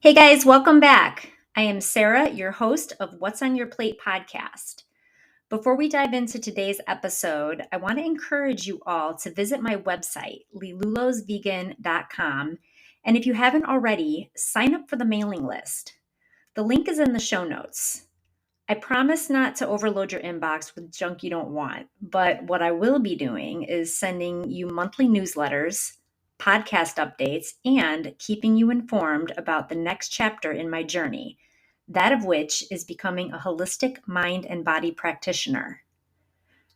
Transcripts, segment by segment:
Hey guys, welcome back. I am Sarah, your host of What's on Your Plate podcast. Before we dive into today's episode, I want to encourage you all to visit my website, lilulosvegan.com. And if you haven't already, sign up for the mailing list. The link is in the show notes. I promise not to overload your inbox with junk you don't want, but what I will be doing is sending you monthly newsletters, podcast updates, and keeping you informed about the next chapter in my journey, that of which is becoming a holistic mind and body practitioner.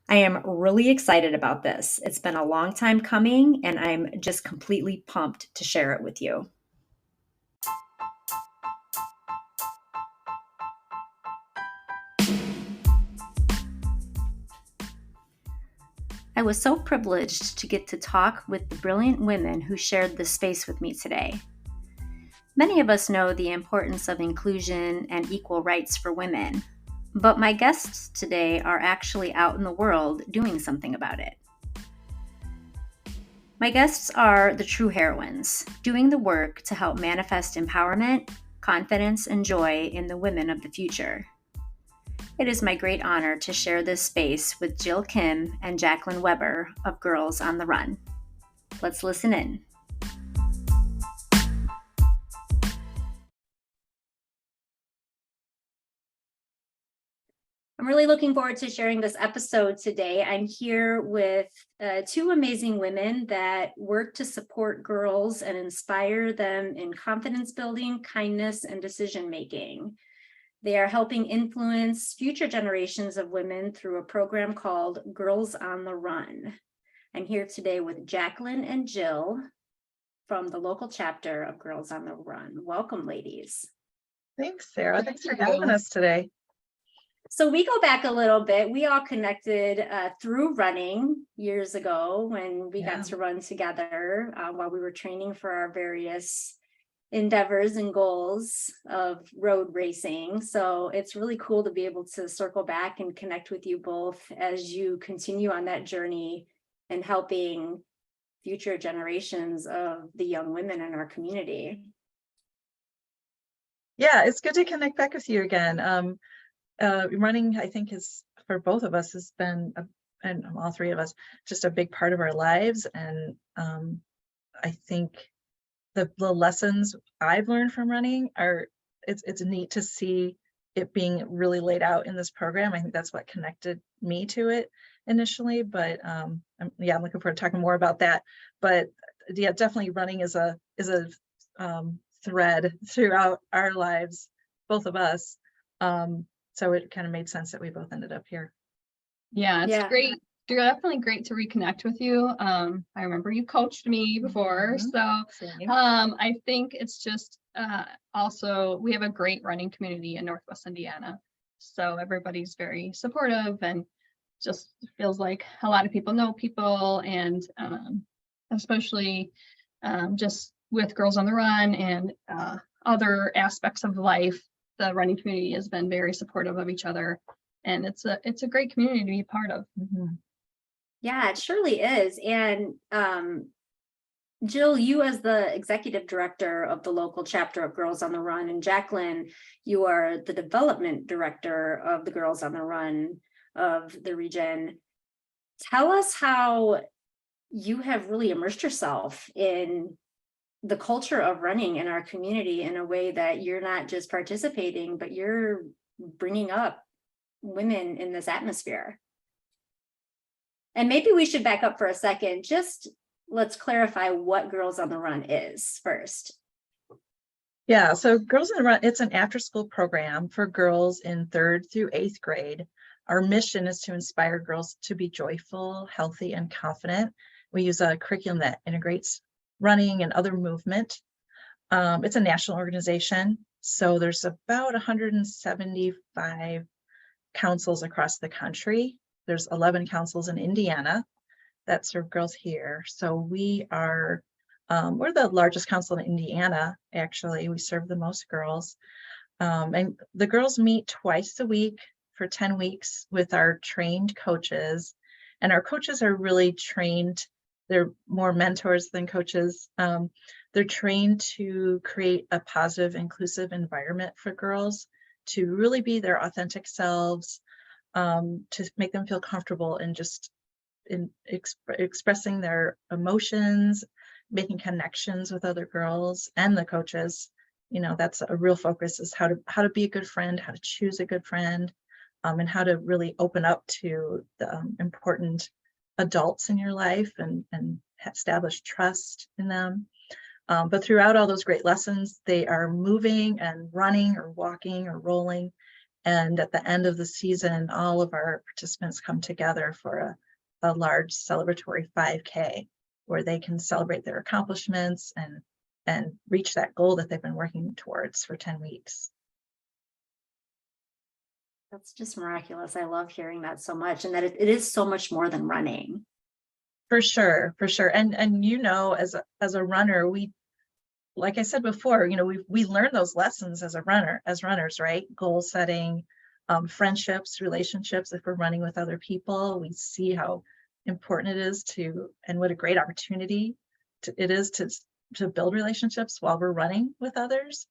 I am really excited about this. It's been a long time coming, and I'm just completely pumped to share it with you. I was so privileged to get to talk with the brilliant women who shared this space with me today. Many of us know the importance of inclusion and equal rights for women, but my guests today are actually out in the world doing something about it. My guests are the true heroines, doing the work to help manifest empowerment, confidence, and joy in the women of the future. It is my great honor to share this space with Jill Kim and Jacqueline Weber of Girls on the Run. Let's listen in. I'm really looking forward to sharing this episode today. I'm here with two amazing women that work to support girls and inspire them in confidence building, kindness, and decision making. They are helping influence future generations of women through a program called Girls on the Run. I'm here today with Jacqueline and Jill from the local chapter of Girls on the Run. Welcome, ladies. Thanks, Sarah. Thanks for having us today. So we go back a little bit. We all connected through running years ago when we got to run together while we were training for our various endeavors and goals of road racing. So it's really cool to be able to circle back and connect with you both as you continue on that journey and helping future generations of the young women in our community. Yeah, it's good to connect back with you again. Running, I think, is for both of us has been, and all three of us, just a big part of our lives. And I think the lessons I've learned from running are, it's neat to see it being really laid out in this program. I think that's what connected me to it initially, but I'm looking forward to talking more about that. But yeah, definitely running is a thread throughout our lives, both of us. So it kind of made sense that we both ended up here. Yeah, it's great. Definitely great to reconnect with you. I remember you coached me before, so I think it's just also we have a great running community in Northwest Indiana, so everybody's very supportive and just feels like a lot of people know people, and especially just with Girls on the Run and other aspects of life, the running community has been very supportive of each other, and it's a great community to be part of. Yeah, it surely is. And Jill, you as the executive director of the local chapter of Girls on the Run, and Jacqueline, you are the development director of the Girls on the Run of the region. Tell us how you have really immersed yourself in the culture of running in our community in a way that you're not just participating, but you're bringing up women in this atmosphere. And maybe we should back up for a second. Just let's clarify what Girls on the Run is first. Yeah, so Girls on the Run, it's an after-school program for girls in 3rd through 8th grade. Our mission is to inspire girls to be joyful, healthy, and confident. We use a curriculum that integrates running and other movement. It's a national organization, so there's about 175 councils across the country. There's 11 councils in Indiana that serve girls here. So we are, we're the largest council in Indiana, actually. We serve the most girls. And the girls meet twice a week for 10 weeks with our trained coaches. And our coaches are really trained. They're more mentors than coaches. They're trained to create a positive, inclusive environment for girls to really be their authentic selves, to make them feel comfortable in just expressing their emotions, making connections with other girls and the coaches. That's a real focus, is how to be a good friend, how to choose a good friend, and how to really open up to the important adults in your life and establish trust in them. But throughout all those great lessons, they are moving and running or walking or rolling. And at the end of the season, all of our participants come together for a large celebratory 5K where they can celebrate their accomplishments and reach that goal that they've been working towards for 10 weeks. That's just miraculous. I love hearing that so much, and that it is so much more than running. For sure. And as a runner, like I said before, we learn those lessons as runners, right? Goal setting, friendships, relationships. If we're running with other people, we see how important it is and what a great opportunity it is to build relationships while we're running with others.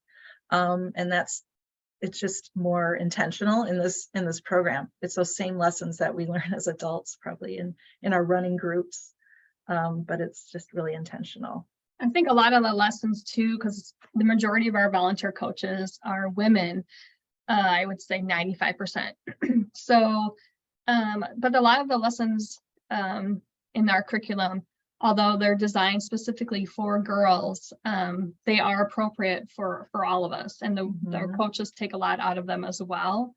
And it's just more intentional in this program. It's those same lessons that we learn as adults, probably in our running groups, but it's just really intentional. I think a lot of the lessons too, because the majority of our volunteer coaches are women, I would say 95%. So, but a lot of the lessons in our curriculum, although they're designed specifically for girls, they are appropriate for all of us, and the coaches take a lot out of them as well.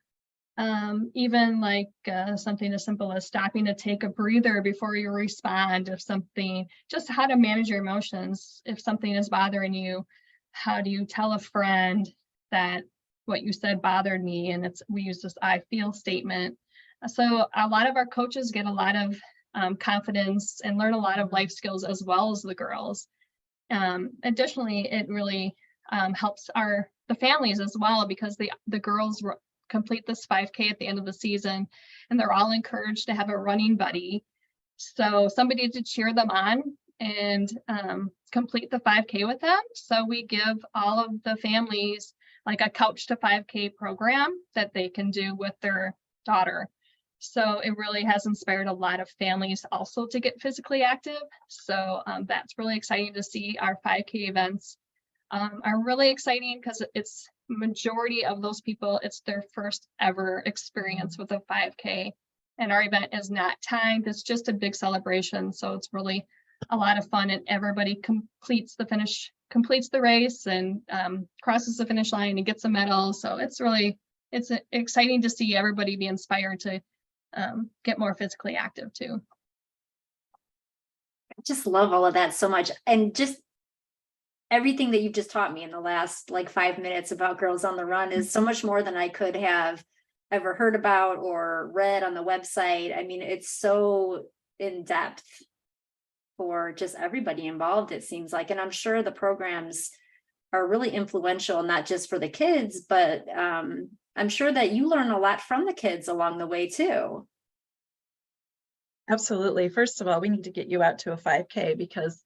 Even like something as simple as stopping to take a breather before you respond. If something, just how to manage your emotions. If something is bothering you, how do you tell a friend that what you said bothered me? And we use this I feel statement. So a lot of our coaches get a lot of confidence and learn a lot of life skills as well as the girls. Additionally, it really helps the families as well, because the girls complete this 5K at the end of the season, and they're all encouraged to have a running buddy, so somebody to cheer them on and complete the 5K with them. So we give all of the families like a couch to 5K program that they can do with their daughter. So it really has inspired a lot of families also to get physically active. So that's really exciting to see. Our 5K events are really exciting because it's majority of those people, it's their first ever experience with a 5K, and our event is not timed. It's just a big celebration, so it's really a lot of fun, and everybody completes the race and crosses the finish line and gets a medal. So it's exciting to see everybody be inspired to get more physically active too. I just love all of that so much, and just everything that you've just taught me in the last 5 minutes about Girls on the Run is so much more than I could have ever heard about or read on the website. I mean, it's so in depth for just everybody involved, it seems like. And I'm sure the programs are really influential, not just for the kids, but I'm sure that you learn a lot from the kids along the way too. Absolutely. First of all, we need to get you out to a 5K, because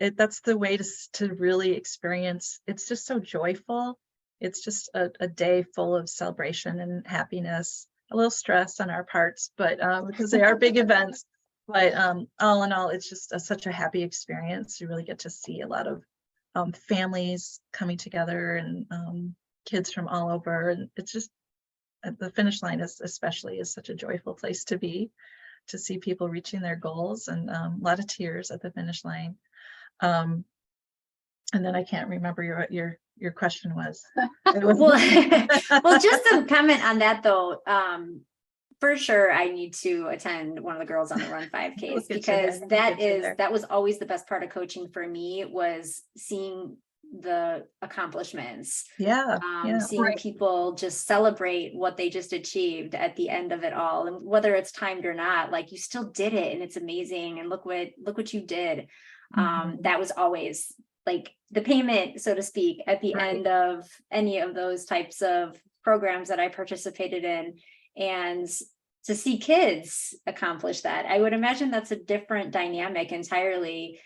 that's the way to really experience. It's just so joyful. It's just a day full of celebration and happiness, a little stress on our parts, but because they are big events. But all in all, it's just such a happy experience. You really get to see a lot of families coming together and kids from all over. And it's just, the finish line is such a joyful place to be, to see people reaching their goals, and a lot of tears at the finish line. And then I can't remember your question was. Well, just to comment on that though, for sure I need to attend one of the Girls on the Run 5Ks, because that was always the best part of coaching for me, was seeing the accomplishments. Seeing people just celebrate what they just achieved at the end of it all, and whether it's timed or not, you still did it and it's amazing, and look what you did. That was always the payment, so to speak, at the end of any of those types of programs that I participated in. And to see kids accomplish that, I would imagine that's a different dynamic entirely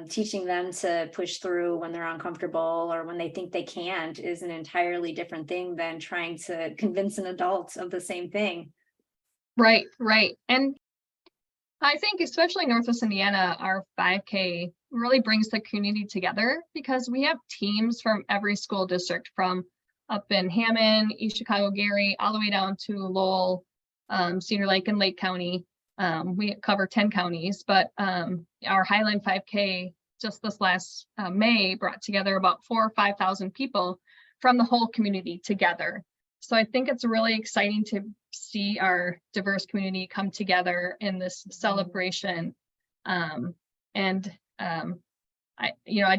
teaching them to push through when they're uncomfortable or when they think they can't is an entirely different thing than trying to convince an adult of the same thing. Right. And I think especially Northwest Indiana, our 5K really brings the community together because we have teams from every school district, from up in Hammond, East Chicago, Gary, all the way down to Lowell, Cedar Lake, and Lake County. We cover 10 counties, but our Highland 5K just this last May brought together about 4,000 or 5,000 people from the whole community together. So I think it's really exciting to see our diverse community come together in this celebration. I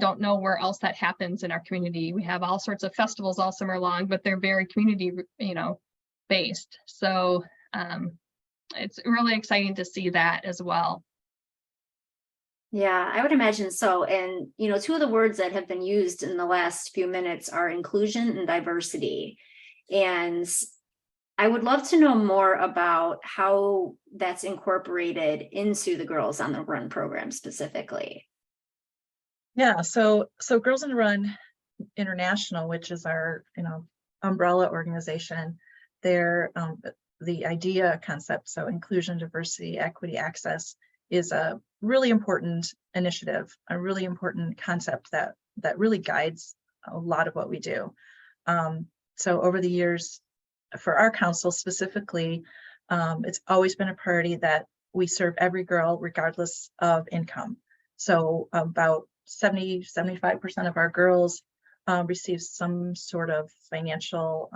don't know where else that happens in our community. We have all sorts of festivals all summer long, but they're very community, based. So it's really exciting to see that as well. Yeah, I would imagine so. And, two of the words that have been used in the last few minutes are inclusion and diversity. And I would love to know more about how that's incorporated into the Girls on the Run program specifically. Yeah, so Girls on the Run International, which is our umbrella organization, they're the idea concept, so inclusion, diversity, equity, access, is a really important initiative, a really important concept that really guides a lot of what we do. So over the years, for our council specifically, it's always been a priority that we serve every girl regardless of income. So about 70-75% of our girls receive some sort of financial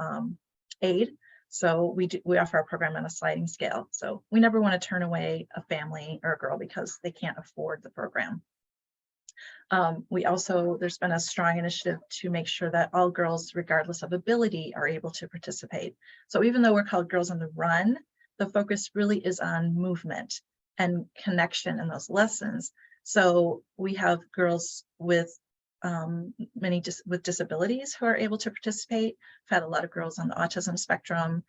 aid. So we offer our program on a sliding scale. So we never want to turn away a family or a girl because they can't afford the program. There's been a strong initiative to make sure that all girls, regardless of ability, are able to participate. So even though we're called Girls on the Run, the focus really is on movement and connection in those lessons. So we have girls with with disabilities who are able to participate. I've had a lot of girls on the autism spectrum,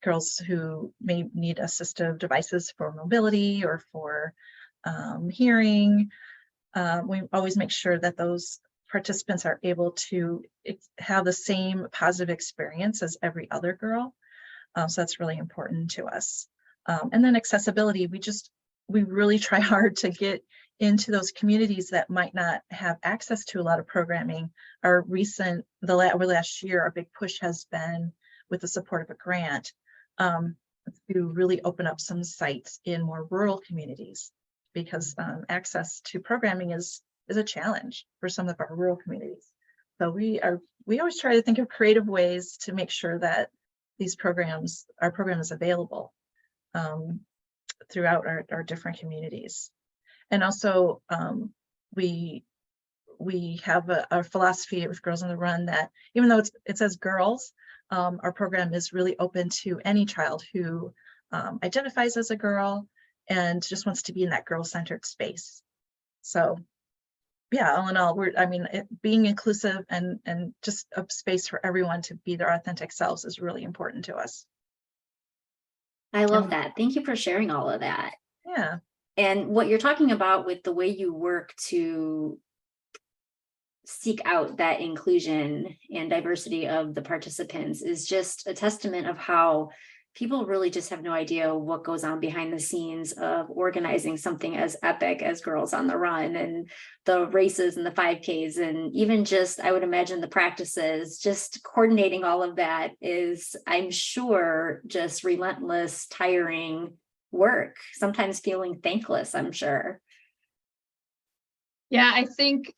girls who may need assistive devices for mobility or for hearing. We always make sure that those participants are able to have the same positive experience as every other girl. So that's really important to us. And then accessibility, we really try hard to get into those communities that might not have access to a lot of programming. Over last year, our big push has been, with the support of a grant, to really open up some sites in more rural communities, because access to programming is a challenge for some of our rural communities. So we always try to think of creative ways to make sure that our program is available throughout our different communities. And also we have a philosophy with Girls on the Run that even though it says girls, our program is really open to any child who identifies as a girl and just wants to be in that girl-centered space. So yeah, all in all, being inclusive and just a space for everyone to be their authentic selves is really important to us. I love that. Thank you for sharing all of that. Yeah. And what you're talking about with the way you work to seek out that inclusion and diversity of the participants is just a testament of how people really just have no idea what goes on behind the scenes of organizing something as epic as Girls on the Run, and the races and the 5Ks, and even just, I would imagine, the practices. Just coordinating all of that is, I'm sure, just relentless, tiring work, sometimes feeling thankless, I'm sure. Yeah, I think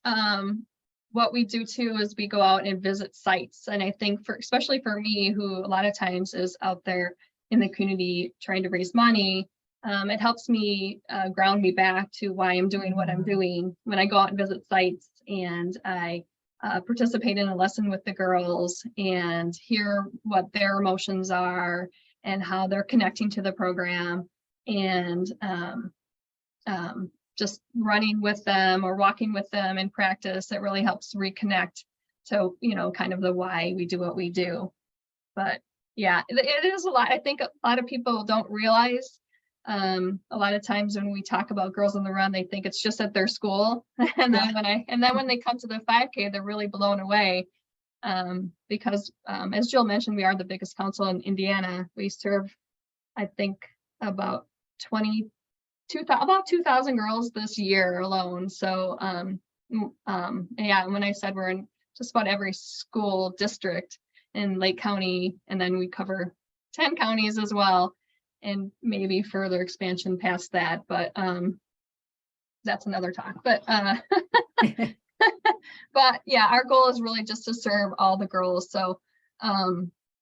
what we do too is we go out and visit sites. And I think especially for me, who a lot of times is out there in the community trying to raise money, it helps me ground me back to why I'm doing what I'm doing when I go out and visit sites, and I participate in a lesson with the girls and hear what their emotions are and how they're connecting to the program, and just running with them or walking with them in practice. It really helps reconnect to, kind of the why we do what we do. But yeah, it is a lot. I think a lot of people don't realize A lot of times when we talk about Girls on the Run, they think it's just at their school. And then when they come to the 5K, they're really blown away. Because as Jill mentioned, we are the biggest council in Indiana. We serve, I think, about 2,000 girls this year alone. So yeah, when I said we're in just about every school district in Lake County, and then we cover 10 counties as well, and maybe further expansion past that, but that's another talk. But but yeah, our goal is really just to serve all the girls. So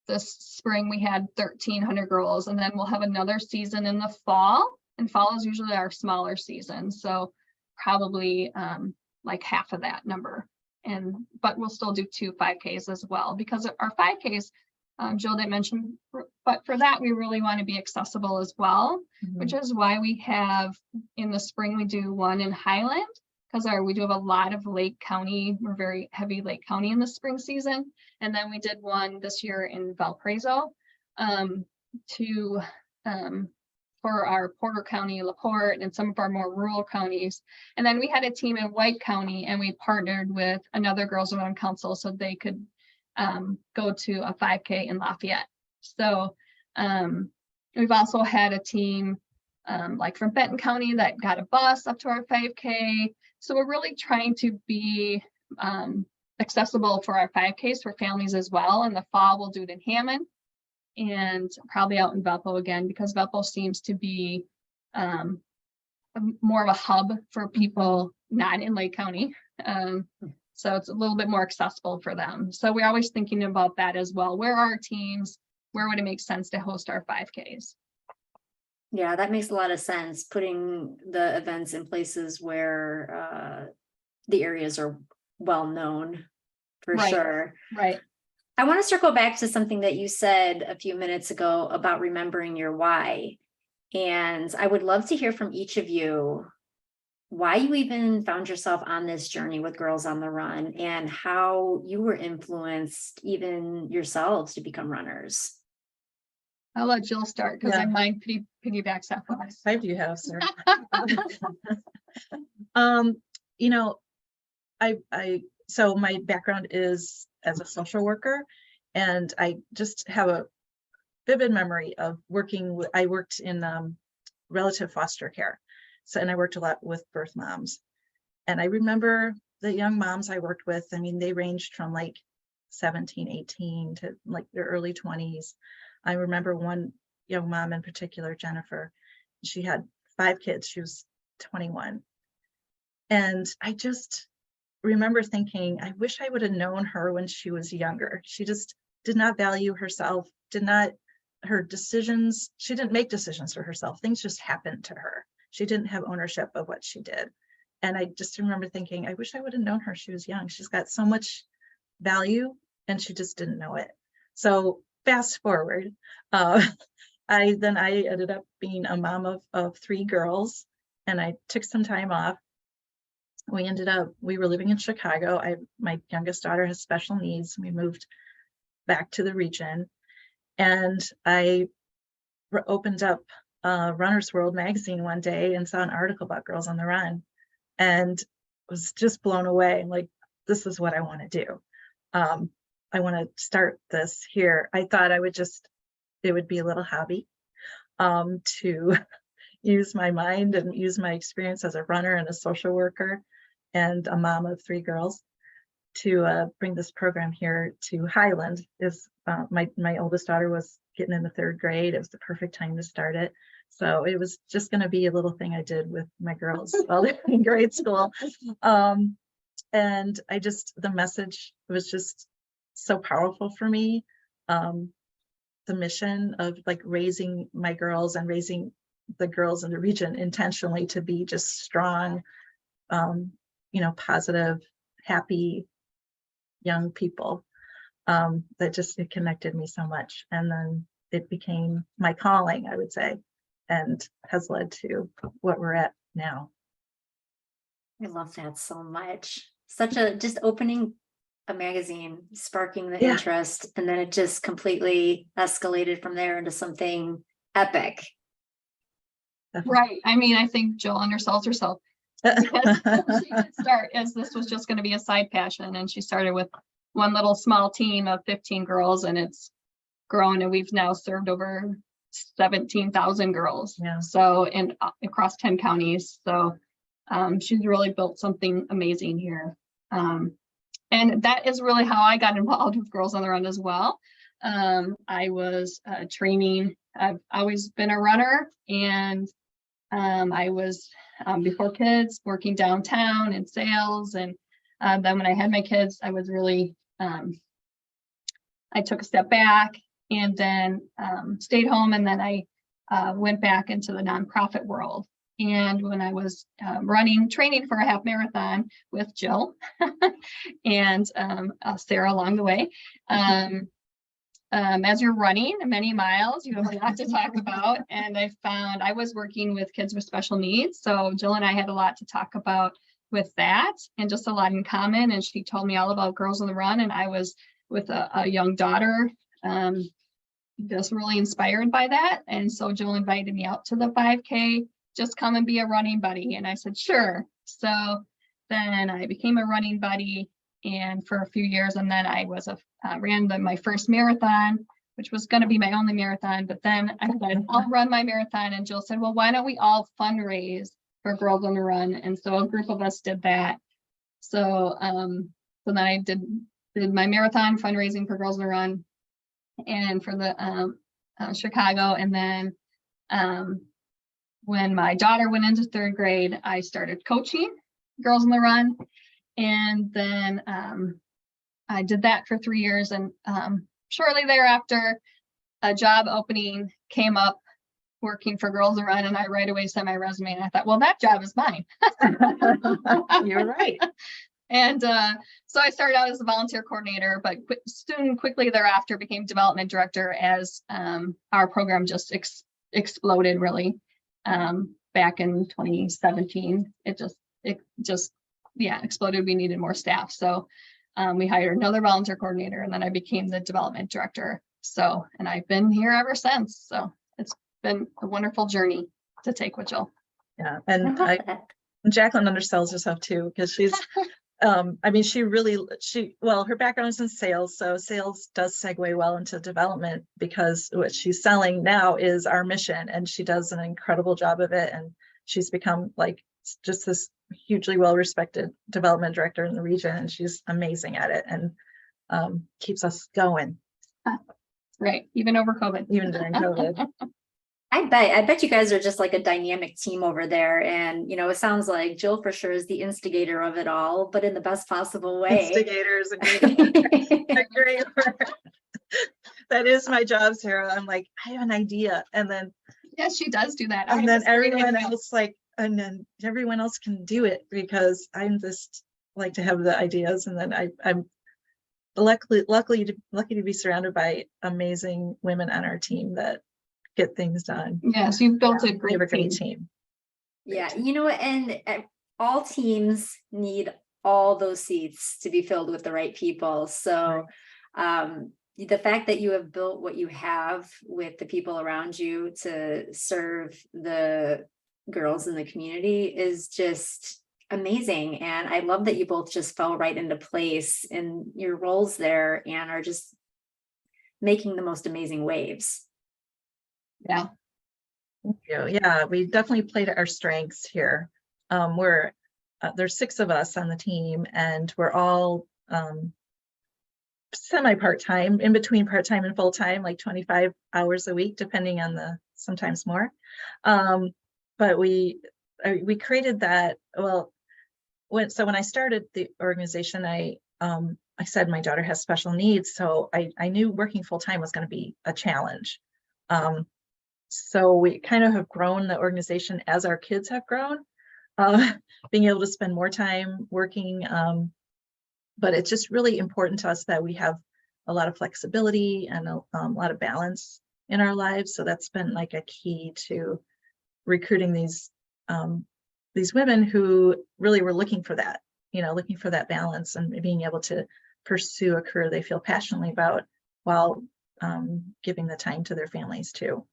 this spring we had 1,300 girls, and then we'll have another season in the fall, and fall is usually our smaller season, so probably like half of that number. But we'll still do 2 5Ks as well, because our 5Ks, Jill didn't mention, but for that we really want to be accessible as well, which is why we have in the spring we do one in Highland, because we do have a lot of Lake County. We're very heavy Lake County in the spring season. And then we did one this year in Valparaiso for our Porter County, LaPorte, and some of our more rural counties. And then we had a team in White County, and we partnered with another Girls Around Council so they could go to a 5K in Lafayette. So we've also had a team like from Benton County that got a bus up to our 5K. So we're really trying to be accessible for our 5Ks for families as well. In the fall, we'll do it in Hammond and probably out in Valpo again, because Valpo seems to be more of a hub for people not in Lake County. So it's a little bit more accessible for them. So we're always thinking about that as well. Where are our teams? Where would it make sense to host our 5Ks? Yeah, that makes a lot of sense, putting the events in places where the areas are well known, for sure. Right. I want to circle back to something that you said a few minutes ago about remembering your why. And I would love to hear from each of you why you even found yourself on this journey with Girls on the Run, and how you were influenced even yourselves to become runners. I'll let Jill start, because mine piggybacks off of us. I do have, sir. You know, so my background is as a social worker, and I just have a vivid memory of I worked in relative foster care. So, and I worked a lot with birth moms. And I remember the young moms I worked with, I mean, they ranged from like 17, 18 to like their early 20s. I remember one young mom in particular, Jennifer, she had 5 kids. She was 21. And I just remember thinking, I wish I would have known her when she was younger. She just did not value herself, her decisions. She didn't make decisions for herself. Things just happened to her. She didn't have ownership of what she did. And I just remember thinking, I wish I would have known her. She was young. She's got so much value, and she just didn't know it. So fast forward, I ended up being a mom of 3 girls, and I took some time off. We were living in Chicago. My youngest daughter has special needs. We moved back to the region, and I opened up Runner's World magazine one day and saw an article about Girls on the Run, and was just blown away. Like, this is what I want to do. I want to start this here. I thought it would be a little hobby to use my mind and use my experience as a runner and a social worker and a mom of 3 girls to bring this program here to Highland. My oldest daughter was getting in the 3rd grade. It was the perfect time to start it. So it was just going to be a little thing I did with my girls while they're in grade school. And the message was just so powerful for me. The mission of like raising my girls and raising the girls in the region intentionally to be just strong, positive, happy young people. It connected me so much. And then it became my calling, I would say, and has led to what we're at now. I love that so much. Just opening a magazine, sparking the interest, and then it just completely escalated from there into something epic. Right. I mean, I think Jill undersells herself because she did start as this was just going to be a side passion, and she started with one little small team of 15 girls, and it's grown, and we've now served over 17,000 girls. Yeah. So, and across 10 counties. So she's really built something amazing here. And that is really how I got involved with Girls on the Run as well. I was training. I've always been a runner, and I was before kids working downtown in sales, and then when I had my kids, I was really I took a step back and then stayed home, and then I went back into the nonprofit world. And when I was training for a half marathon with Jill and Sarah along the way, as you're running many miles, you have a lot to talk about. And I found I was working with kids with special needs. So Jill and I had a lot to talk about with that, and just a lot in common. And she told me all about Girls on the Run. And I was with a young daughter, just really inspired by that. And so Jill invited me out to the 5K, just come and be a running buddy. And I said, sure. So then I became a running buddy, and for a few years, and then I was ran my first marathon, which was going to be my only marathon. But then I said, I'll run my marathon. And Jill said, well, why don't we all fundraise for Girls on the Run? And so a group of us did that. So so then I did my marathon fundraising for Girls on the Run and for the Chicago. And then when my daughter went into 3rd grade, I started coaching Girls on the Run. And then I did that for 3 years. And shortly thereafter, a job opening came up working for Girls on the Run. And I right away sent my resume, and I thought, well, that job is mine. You're right. And so I started out as a volunteer coordinator, but soon quickly thereafter became development director as our program just exploded really back in 2017. It just exploded. We needed more staff. So we hired another volunteer coordinator, and then I became the development director. So, and I've been here ever since. So it's been a wonderful journey to take with Jill. Yeah. And Jacqueline undersells herself too, because she's I mean, well, her background is in sales, so sales does segue well into development, because what she's selling now is our mission, and she does an incredible job of it. And she's become like just this hugely well-respected development director in the region, and she's amazing at it, and keeps us going. Right, even over COVID. Even during COVID. I bet you guys are just like a dynamic team over there. And, it sounds like Jill for sure is the instigator of it all, but in the best possible way. Instigator is a great word. That is my job, Sarah. I'm like, I have an idea. And then. Yes, she does do that. And then everyone else can do it, because I'm just like to have the ideas. And then I'm lucky to be surrounded by amazing women on our team that get things done. Yes, you've built a great team. Yeah, and all teams need all those seats to be filled with the right people. So the fact that you have built what you have with the people around you to serve the girls in the community is just amazing. And I love that you both just fell right into place in your roles there and are just making the most amazing waves. Yeah. Thank you. Yeah, we definitely played to our strengths here. There's 6 of us on the team, and we're all semi part-time, in between part-time and full-time, like 25 hours a week, depending on sometimes more. But we created that. Well, when I started the organization, I said my daughter has special needs, so I knew working full-time was going to be a challenge. So we kind of have grown the organization as our kids have grown, being able to spend more time working. But it's just really important to us that we have a lot of flexibility and a lot of balance in our lives. So that's been like a key to recruiting these women who really were looking for that, looking for that balance and being able to pursue a career they feel passionately about while giving the time to their families too.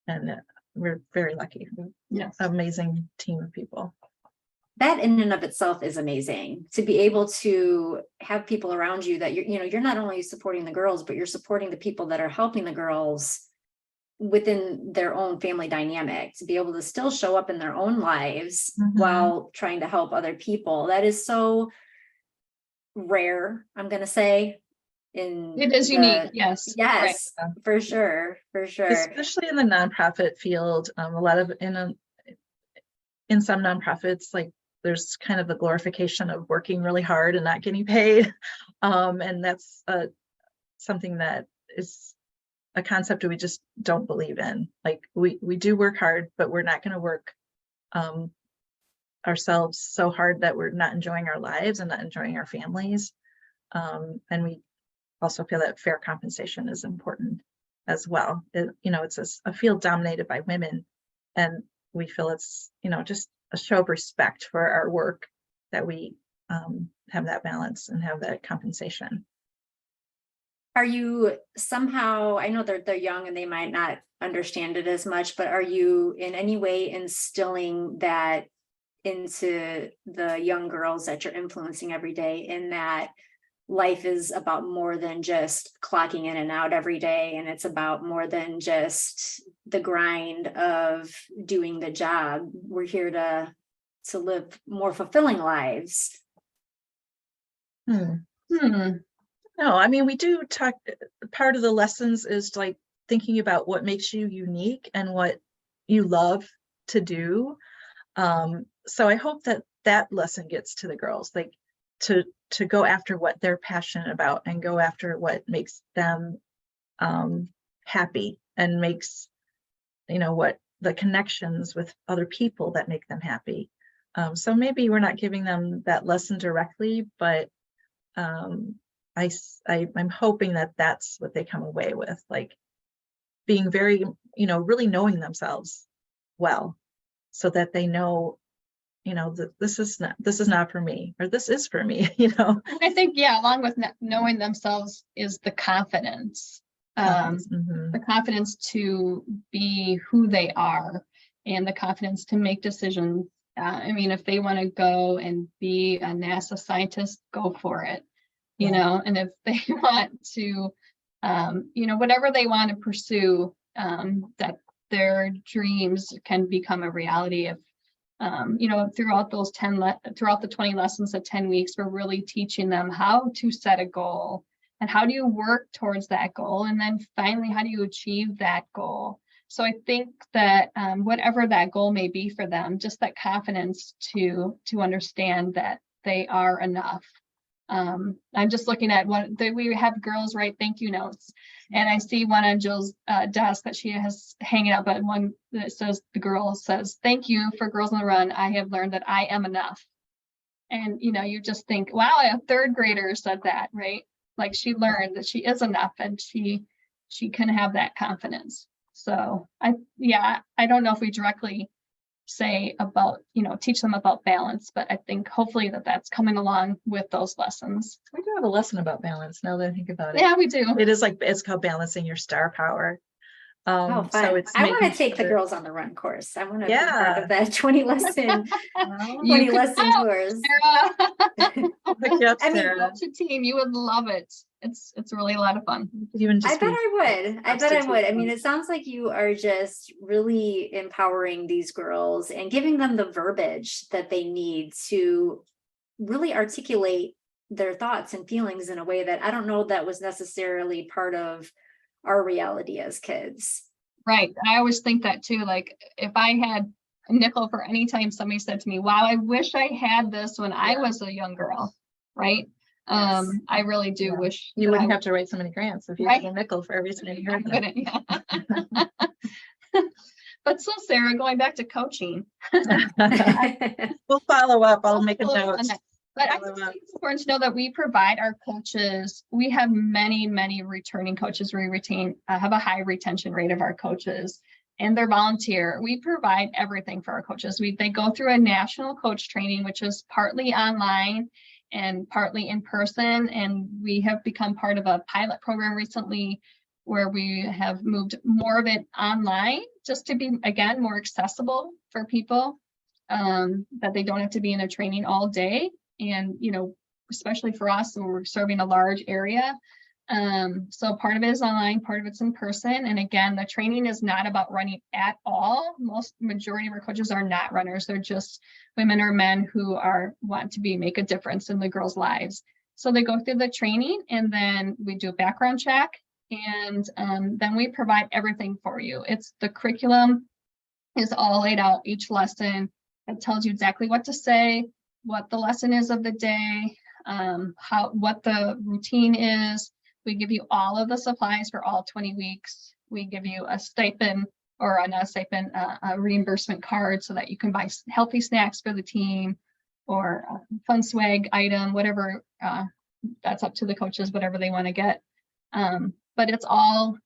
And we're very lucky. Yes. Amazing team of people. That in and of itself is amazing, to be able to have people around you that you're not only supporting the girls, but you're supporting the people that are helping the girls within their own family dynamic, to be able to still show up in their own lives while trying to help other people. That is so rare, I'm going to say. It is unique. Yes. Yes, right. for sure. Especially in the nonprofit field, a lot of in some nonprofits, like there's kind of the glorification of working really hard and not getting paid, and that's something that is a concept we just don't believe in. Like we do work hard, but we're not going to work ourselves so hard that we're not enjoying our lives and not enjoying our families. And we also feel that fair compensation is important as well. It's a field dominated by women, and we feel it's, just a show of respect for our work that we have that balance and have that compensation. Are you somehow, I know they're young and they might not understand it as much, but are you in any way instilling that into the young girls that you're influencing every day, in that life is about more than just clocking in and out every day, and it's about more than just the grind of doing the job? We're here to live more fulfilling lives. No, I mean, we do talk, part of the lessons is like thinking about what makes you unique and what you love to do. So I hope that lesson gets to the girls, like to go after what they're passionate about and go after what makes them happy and makes, what the connections with other people that make them happy. So maybe we're not giving them that lesson directly, but I'm hoping that that's what they come away with, like being very, really knowing themselves well, so that they know, that this is not for me, or this is for me. I think, along with knowing themselves is the confidence, the confidence to be who they are, and the confidence to make decisions. If they want to go and be a NASA scientist, go for it. And if they want to, whatever they want to pursue, that their dreams can become a reality. If, throughout throughout the 20 lessons of 10 weeks, we're really teaching them how to set a goal, and how do you work towards that goal, and then finally, how do you achieve that goal? So I think that whatever that goal may be for them, just that confidence to understand that they are enough. I'm just looking at we have girls write thank you notes, and I see one on Jill's desk that she has hanging up, but one that says, the girl says, "Thank you for Girls on the Run. I have learned that I am enough." And you just think, wow, a third grader said that, right? Like, she learned that she is enough, and she can have that confidence. So I don't know if we directly say about, teach them about balance, but I think hopefully that's coming along with those lessons. We do have a lesson about balance, now that I think about it. Yeah, we do. It is it's called Balancing Your Star Power. Fun. So it's I want to take the Girls on the Run course. I want to be part of that 20 lesson tours. Such a team, you would love it. It's really a lot of fun. I bet I would. I mean, it sounds like you are just really empowering these girls and giving them the verbiage that they need to really articulate their thoughts and feelings in a way that I don't know that was necessarily part of our reality as kids. Right. I always think that too. Like, if I had a nickel for any time somebody said to me, "Wow, I wish I had this when I was a young girl," right? Yes. I really do wish you wouldn't have to write so many grants if you had a nickel for every time you heard them. But so, Sarah, going back to coaching, we'll follow up. I'll make a note. But I think it's important to know that we provide our coaches. We have many, many returning coaches. We have a high retention rate of our coaches, and they're volunteer. We provide everything for our coaches. They go through a national coach training, which is partly online and partly in person. And we have become part of a pilot program recently where we have moved more of it online just to be, again, more accessible for people, that they don't have to be in a training all day. And, you know, especially for us, when we're serving a large area. So part of it is online, part of it's in person. And again, the training is not about running at all. Majority of our coaches are not runners. They're just women or men who want to make a difference in the girls' lives. So they go through the training, and then we do a background check, and then we provide everything for you. It's the curriculum is all laid out, each lesson. It tells you exactly what to say, what the lesson is of the day, what the routine is. We give you all of the supplies for all 20 weeks. We give you a stipend, or not a stipend, a reimbursement card, so that you can buy healthy snacks for the team, or a fun swag item, whatever. That's up to the coaches, whatever they want to get. But it's all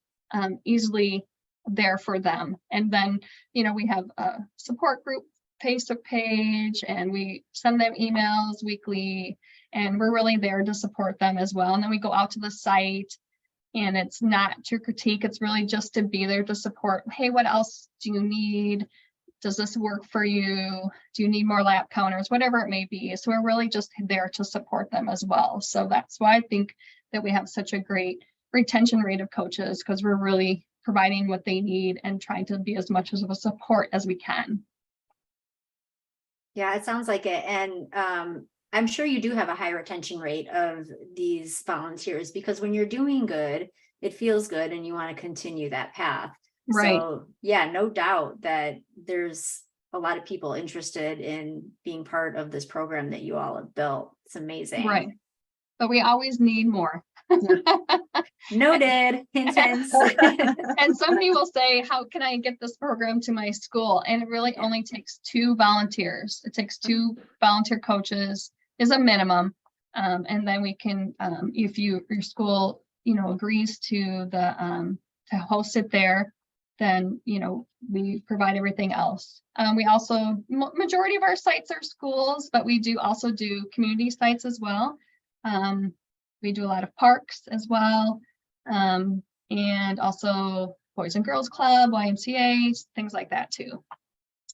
easily there for them. And then, you know, we have a support group Facebook page, and we send them emails weekly, and we're really there to support them as well. And then we go out to the site, and it's not to critique, it's really just to be there to support. Hey, what else do you need? Does this work for you? Do you need more lap counters? Whatever it may be. So we're really just there to support them as well. So that's why I think that we have such a great retention rate of coaches, because we're really providing what they need and trying to be as much of a support as we can. Yeah, it sounds like it. And I'm sure you do have a high retention rate of these volunteers, because when you're doing good, it feels good and you want to continue that path. Right. So yeah, no doubt that there's a lot of people interested in being part of this program that you all have built. It's amazing. Right. But we always need more. Noted. Intense. And somebody will say, how can I get this program to my school? And it really only takes 2 volunteers. It takes 2 volunteer coaches is a minimum. And then we can, if your school, you know, agrees to to host it there, then, you know, we provide everything else. We also, majority of our sites are schools, but we do also do community sites as well. We do a lot of parks as well. And also Boys and Girls Club, YMCA, things like that too.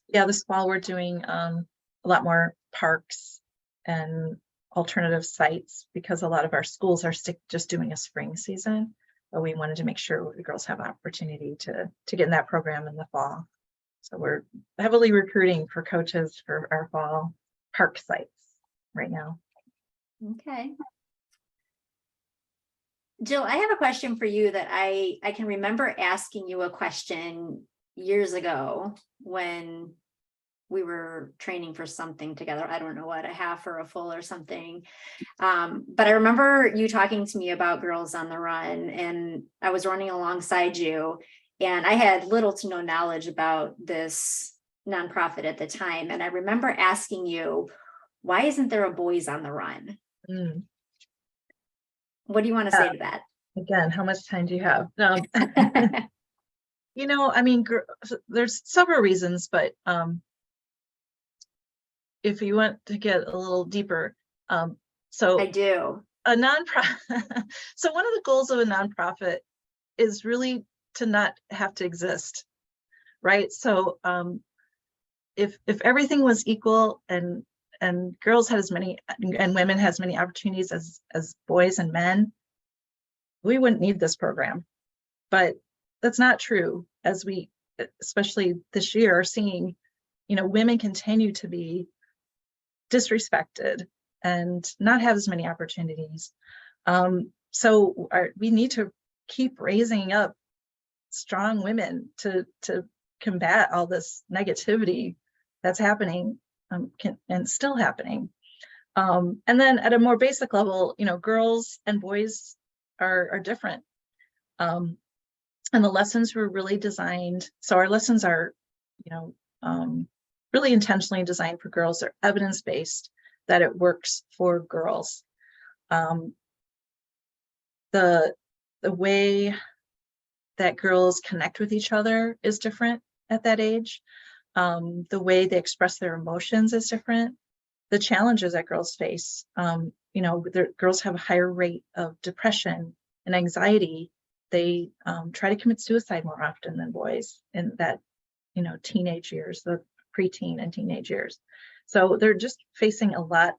Yeah, this fall we're doing a lot more parks and alternative sites, because a lot of our schools are just doing a spring season, but we wanted to make sure the girls have an opportunity to get in that program in the fall. So we're heavily recruiting for coaches for our fall park sites right now. Okay. Jill, I have a question for you that I can remember asking you a question years ago when we were training for something together. I don't know what, a half or a full or something. But I remember you talking to me about Girls on the Run, and I was running alongside you, and I had little to no knowledge about this nonprofit at the time. And I remember asking you, why isn't there a Boys on the Run? Mm. What do you want to say to that? Again, how much time do you have? You know, I mean, there's several reasons, but if you want to get a little deeper, so I do. A nonprofit. So one of the goals of a nonprofit is really to not have to exist, right? So if everything was equal and girls had as many and women has many opportunities as boys and men, we wouldn't need this program. But that's not true, as we, especially this year, are seeing, you know, women continue to be disrespected and not have as many opportunities. So we need to keep raising up strong women to combat all this negativity that's happening and still happening. And then at a more basic level, you know, girls and boys are different. And the lessons were really designed. So our lessons are, you know, really intentionally designed for girls. They're evidence-based, that it works for girls. The way that girls connect with each other is different at that age. The way they express their emotions is different. The challenges that girls face, you know, girls have a higher rate of depression and anxiety. They try to commit suicide more often than boys, and that teenage years, the preteen and teenage years. So they're just facing a lot,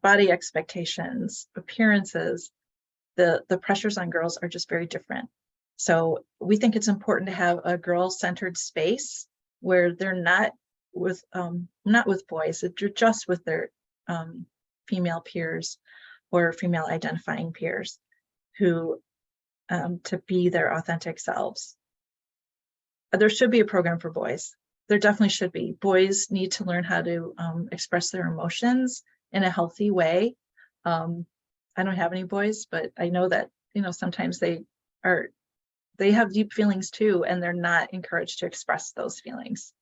body expectations, appearances, the pressures on girls are just very different. So we think it's important to have a girl-centered space where they're not with boys, they're just with their female peers or female identifying peers who to be their authentic selves. There should be a program for boys. There definitely should be. Boys need to learn how to express their emotions in a healthy way. I don't have any boys, but I know that, sometimes they have deep feelings too, and they're not encouraged to express those feelings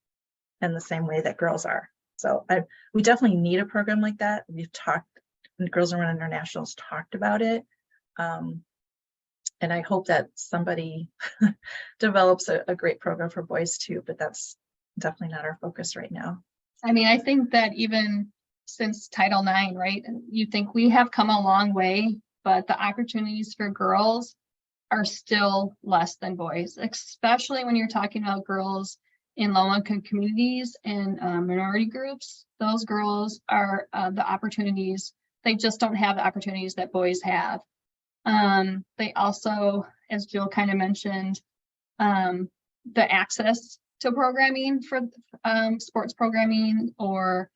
in the same way that girls are. So we definitely need a program like that. We've talked, Girls on Run International's talked about it. And I hope that somebody develops a great program for boys too, but that's definitely not our focus right now. I mean, I think that even since Title IX, right, you think we have come a long way, but the opportunities for girls are still less than boys, especially when you're talking about girls in low-income communities and minority groups. Those girls are the opportunities, they just don't have the opportunities that boys have. They also, as Jill kind of mentioned, the access to programming for sports programming or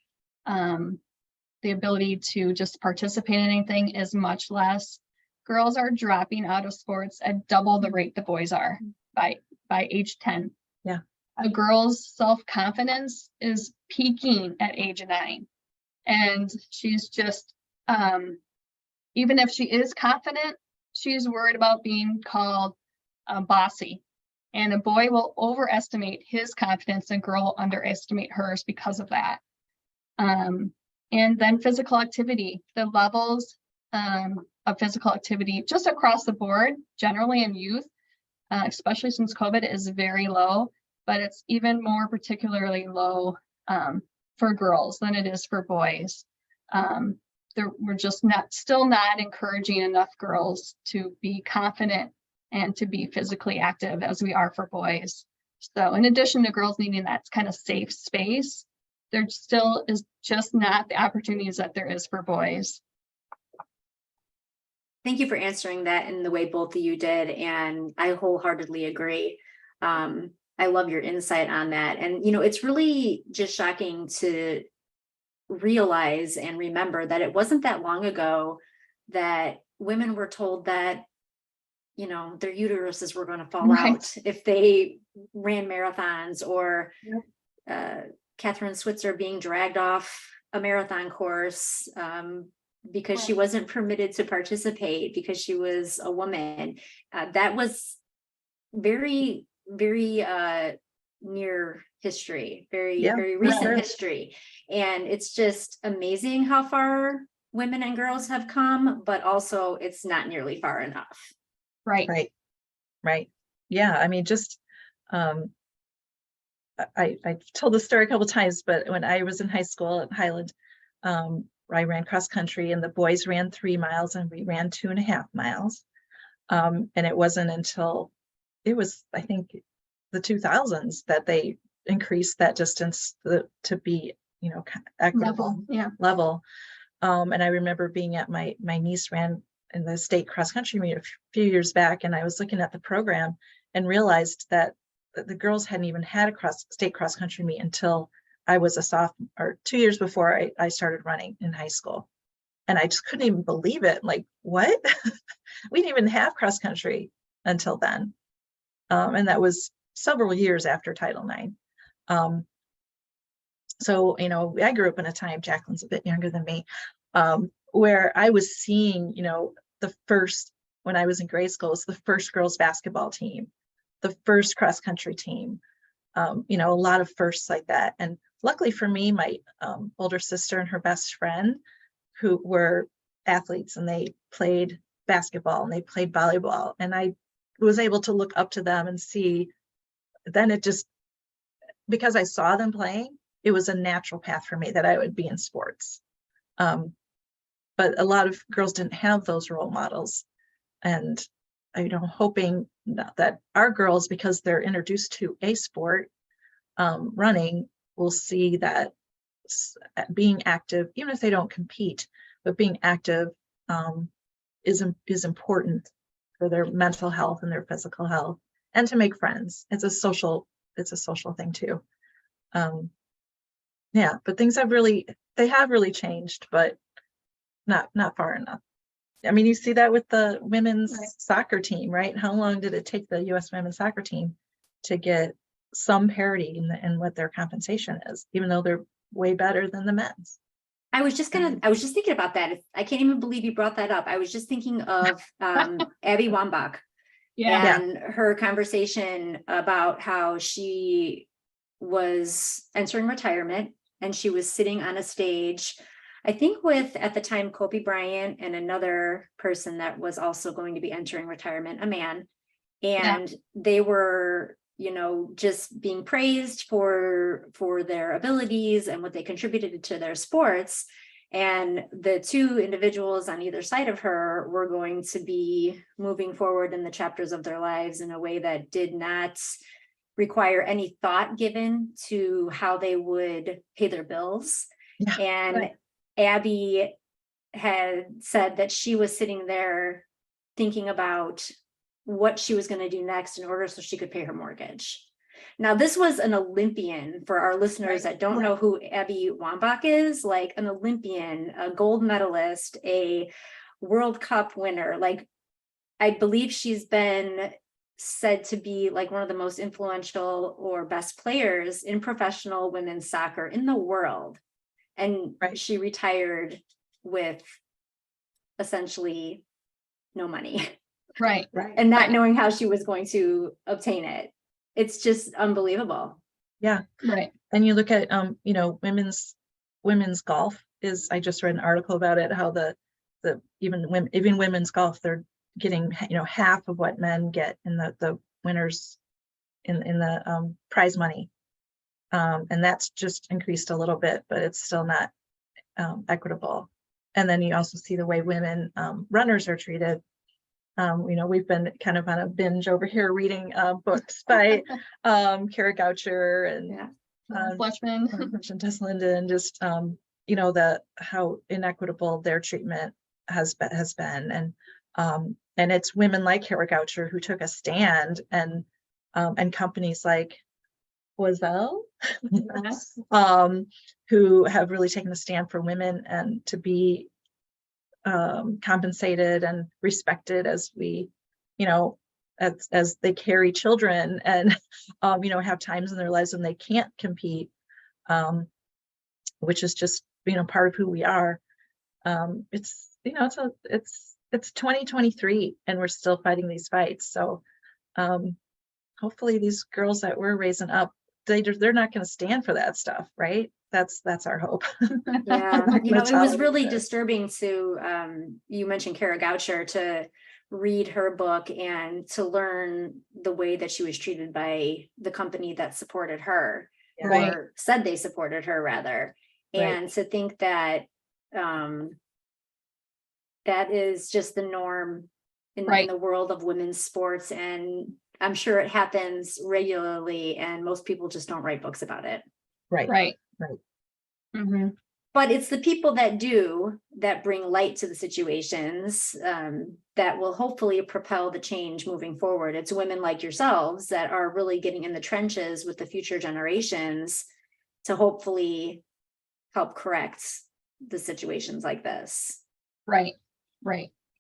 the ability to just participate in anything is much less. Girls are dropping out of sports at double the rate the boys are by age 10. Yeah. A girl's self-confidence is peaking at age 9. And she's just, even if she is confident, she's worried about being called bossy. And a boy will overestimate his confidence and girl will underestimate hers because of that. And then physical activity, the levels of physical activity just across the board, generally in youth, especially since COVID, is very low, but it's even more particularly low for girls than it is for boys. We're just still not encouraging enough girls to be confident and to be physically active as we are for boys. So in addition to girls needing that kind of safe space, there still is just not the opportunities that there is for boys. Thank you for answering that in the way both of you did, and I wholeheartedly agree. I love your insight on that. And, it's really just shocking to realize and remember that it wasn't that long ago that women were told that, their uteruses were going to fall out if they ran marathons, or Catherine Switzer being dragged off a marathon course because she wasn't permitted to participate because she was a woman. That was very, very near history, very recent history. And it's just amazing how far women and girls have come, but also it's not nearly far enough. Right. Yeah, I mean, just I've told the story a couple of times, but when I was in high school at Highland, I ran cross country, and the boys ran 3 miles and we ran 2.5 miles. And it wasn't until it was, I think, the 2000s that they increased that distance to be, equitable level. And I remember being at my niece ran in the state cross country meet a few years back, and I was looking at the program and realized that the girls hadn't even had a state cross country meet until I was a sophomore, or 2 years before I started running in high school. And I just couldn't even believe it. Like, what? We didn't even have cross country until then. And that was several years after Title IX. So, I grew up in a time, Jacqueline's a bit younger than me, where I was seeing, when I was in grade school, it was the first girls basketball team, the first cross country team, a lot of firsts like that. And luckily for me, my older sister and her best friend, who were athletes, and they played basketball and they played volleyball. And I was able to look up to them and see, then it just, because I saw them playing, it was a natural path for me that I would be in sports. But a lot of girls didn't have those role models. And hoping that our girls, because they're introduced to a sport, running, will see that being active, even if they don't compete, but being active is important for their mental health and their physical health, and to make friends. It's a social thing too. Yeah, but things have really changed, but not far enough. I mean, you see that with the women's soccer team, right? How long did it take the U.S. women's soccer team to get some parity in what their compensation is, even though they're way better than the men's? I was just thinking about that. I can't even believe you brought that up. I was just thinking of Abby Wambach and her conversation about how she was entering retirement and she was sitting on a stage, I think with, at the time, Kobe Bryant and another person that was also going to be entering retirement, a man. And they were, just being praised for their abilities and what they contributed to their sports. And the two individuals on either side of her were going to be moving forward in the chapters of their lives in a way that did not require any thought given to how they would pay their bills. And Abby had said that she was sitting there thinking about what she was going to do next in order so she could pay her mortgage. Now, this was an Olympian, for our listeners that don't know who Abby Wambach is, like an Olympian, a gold medalist, a World Cup winner. Like, I believe she's been said to be like one of the most influential or best players in professional women's soccer in the world. And she retired with essentially no money. Right. And not knowing how she was going to obtain it. It's just unbelievable. Yeah. Right. And you look at, women's golf is, I just read an article about it, how even women's golf, they're getting, half of what men get in the winners in the prize money. And that's just increased a little bit, but it's still not equitable. And then you also see the way women runners are treated. We've been kind of on a binge over here reading books by Kara Goucher and Fleshman and Tess Linden, just how inequitable their treatment has been, and it's women like Kara Goucher who took a stand, and companies like Wazelle, who have really taken a stand for women and to be compensated and respected as we, as they carry children and, have times in their lives when they can't compete, which is just, part of who we are. It's 2023 and we're still fighting these fights. So hopefully these girls that we're raising up, they're not going to stand for that stuff, right? That's our hope. Yeah, it was really disturbing to, you mentioned Kara Goucher, to read her book and to learn the way that she was treated by the company that supported her, or said they supported her rather. And to think that that is just the norm in the world of women's sports. And I'm sure it happens regularly and most people just don't write books about it. Right. Mm-hmm. But it's the people that do, that bring light to the situations, that will hopefully propel the change moving forward. It's women like yourselves that are really getting in the trenches with the future generations to hopefully help correct the situations like this. Right.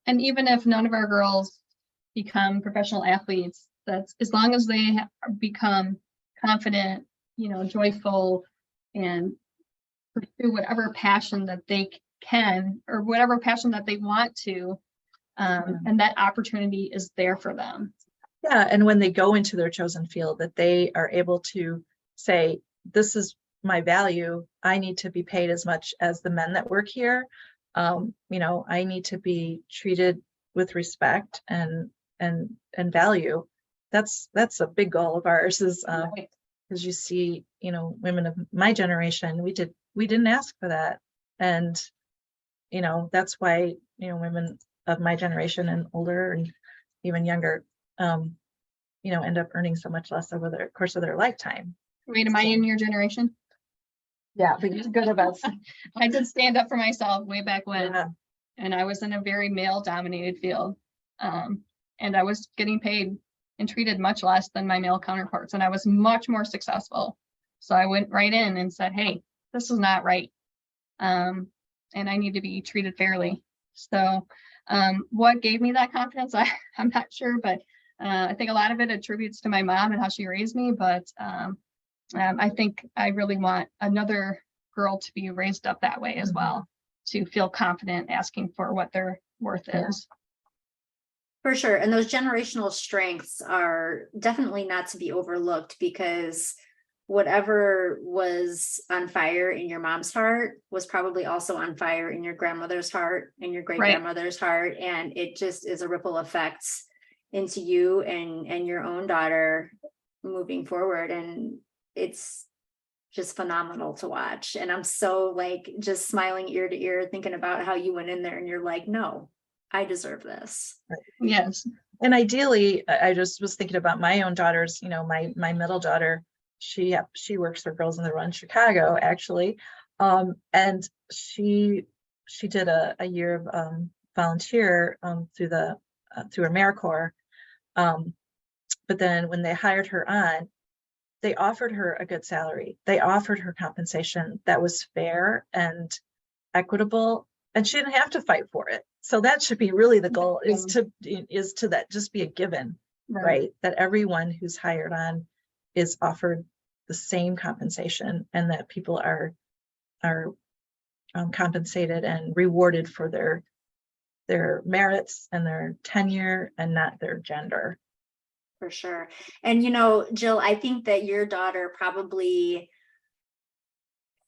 And even if none of our girls become professional athletes, that's as long as they become confident, joyful, and pursue whatever passion that they can, or whatever passion that they want to, and that opportunity is there for them. Yeah, and when they go into their chosen field, that they are able to say, this is my value. I need to be paid as much as the men that work here. I need to be treated with respect and value. That's a big goal of ours, is because you see, women of my generation, we didn't ask for that. And, that's why, women of my generation and older and even younger, end up earning so much less over the course of their lifetime. Wait, am I in your generation? Yeah, but you're good about. I did stand up for myself way back when, Yeah. and I was in a very male dominated field. And I was getting paid and treated much less than my male counterparts, and I was much more successful. So I went right in and said, hey, this is not right. And I need to be treated fairly. So what gave me that confidence? I'm not sure, but I think a lot of it attributes to my mom and how she raised me. But I think I really want another girl to be raised up that way as well, to feel confident asking for what their worth is. For sure. And those generational strengths are definitely not to be overlooked, because whatever was on fire in your mom's heart was probably also on fire in your grandmother's heart and your great grandmother's heart. And it just is a ripple effect into you and your own daughter moving forward. And it's just phenomenal to watch. And I'm so like just smiling ear to ear, thinking about how you went in there and you're like, no, I deserve this. Yes. And ideally, I just was thinking about my own daughters, my middle daughter, she works for Girls on the Run Chicago, actually. And she did a year of volunteer through AmeriCorps. But then when they hired her on, they offered her a good salary. They offered her compensation that was fair and equitable, and she didn't have to fight for it. So that should be really the goal, is to that just be a given, right? That everyone who's hired on is offered the same compensation, and that people are compensated and rewarded for their merits and their tenure, and not their gender. For sure. And Jill, I think that your daughter probably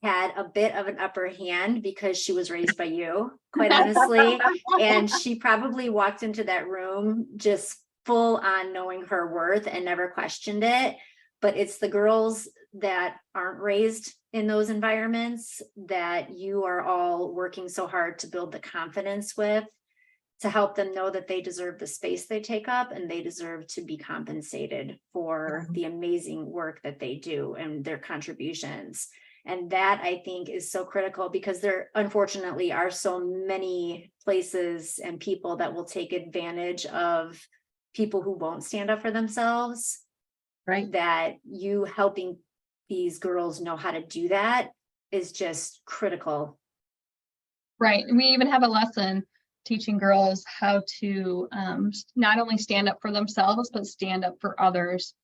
had a bit of an upper hand because she was raised by you, quite honestly. And she probably walked into that room just full on knowing her worth and never questioned it. But it's the girls that aren't raised in those environments that you are all working so hard to build the confidence with, to help them know that they deserve the space they take up, and they deserve to be compensated for the amazing work that they do and their contributions. And that, I think, is so critical, because there unfortunately are so many places and people that will take advantage of people who won't stand up for themselves. Right. That you helping these girls know how to do that is just critical. Right. We even have a lesson teaching girls how to not only stand up for themselves, but stand up for others.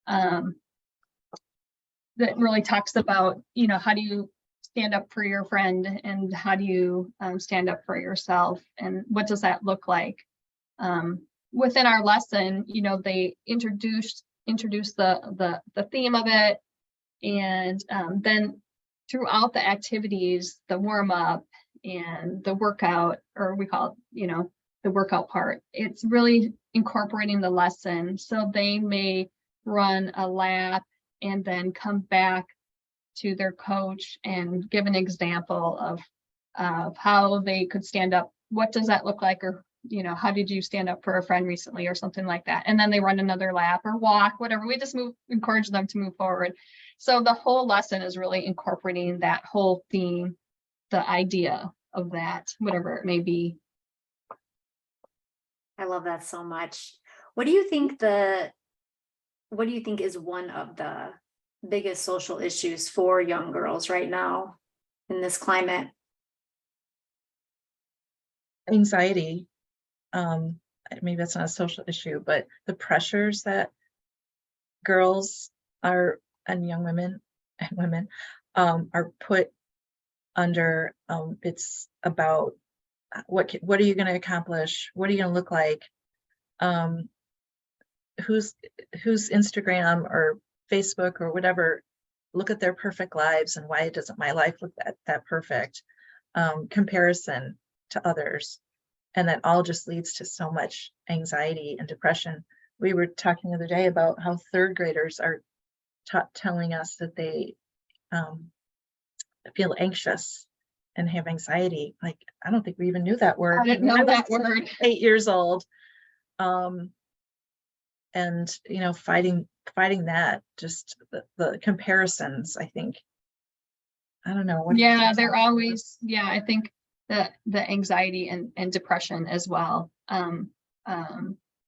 That really talks about, how do you stand up for your friend, and how do you stand up for yourself, and what does that look like? Within our lesson, they introduced the theme of it, and then throughout the activities, the warm up and the workout, or we call it, the workout part, it's really incorporating the lesson. So they may run a lap and then come back to their coach and give an example of how they could stand up. What does that look like? Or, how did you stand up for a friend recently, or something like that? And then they run another lap or walk, whatever. We just encourage them to move forward. So the whole lesson is really incorporating that whole theme, the idea of that, whatever it may be. I love that so much. What do you think is one of the biggest social issues for young girls right now in this climate? Anxiety. Maybe that's not a social issue, but the pressures that girls and young women are put under. It's about what are you going to accomplish? What are you going to look like? Who's Instagram or Facebook or whatever, look at their perfect lives, and why doesn't my life look that perfect? Comparison to others, and that all just leads to so much anxiety and depression. We were talking the other day about how third graders are telling us that they feel anxious and have anxiety. Like, I don't think we even knew that word. I didn't know that word. 8 years old. and, fighting that, just the comparisons, I think. I don't know. Yeah, they're always, I think that the anxiety and depression as well